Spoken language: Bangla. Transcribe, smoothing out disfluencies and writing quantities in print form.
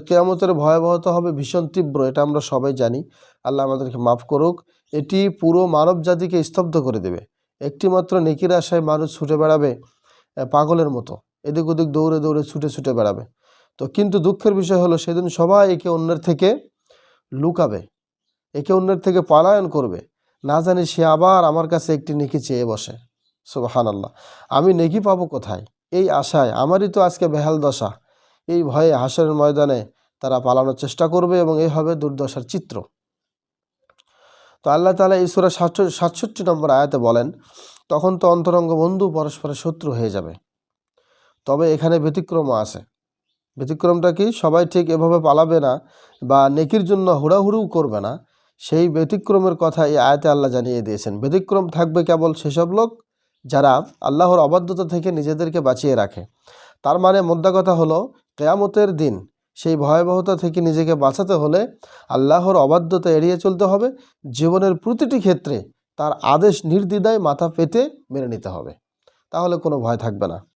কিয়ামতের ভয়াবহতা হবে ভীষণ তীব্র, এটা আমরা সবাই জানি। আল্লাহ আমাদেরকে মাফ করুক। এটি পুরো মানব জাতিকে স্তব্ধ করে দেবে। একটিমাত্র নেকির আশায় মানুষ ছুটে বেড়াবে পাগলের মতো, এদিক ওদিক দৌড়ে দৌড়ে ছুটে ছুটে বেড়াবে। তো কিন্তু দুঃখের বিষয় হলো সেদিন সবাই একে অন্যের থেকে লুকাবে, একে অন্যের থেকে পলায়ন করবে। না জানি সে আবার আমার কাছে একটি নেকি চেয়ে বসে। সুবহানাল্লাহ, আমি নেকি পাবো কোথায়, এই আশায় আমারই তো আজকে বেহাল দশা। এই ভয়ে হাসরের ময়দানে তারা পালানোর চেষ্টা করবে এবং এই হবে দুর্দশার চিত্র। তো আল্লাহ তাআলা এই সূরা 67 নম্বর আয়াতে বলেন, তখন তো অন্তরঙ্গ বন্ধু পরস্পরের শত্রু হয়ে যাবে। তবে এখানে ব্যতিক্রমও আছে। ব্যতিক্রমটা কি? সবাই ঠিক এভাবে পালাবে না বা নেকির জন্য হুড়াহুড়িও করবে না। সেই ব্যতিক্রমের কথা এই আয়াতে আল্লাহ জানিয়ে দিয়েছেন। ব্যতিক্রম থাকবে কেবল সেসব লোক যারা আল্লাহর অবাধ্যতা থেকে নিজেদেরকে বাঁচিয়ে রাখে। তার মানে মোদ্দা কথা হলো, কিয়ামতের দিন সেই ভয়াবহতা থেকে নিজেকে বাঁচাতে হলে আল্লাহর অবাধ্যতা এড়িয়ে চলতে হবে। জীবনের প্রতিটি ক্ষেত্রে তার আদেশ নির্দ্বিধায় মাথা পেতে মেনে নিতে হবে, তাহলে কোনো ভয় থাকবে না।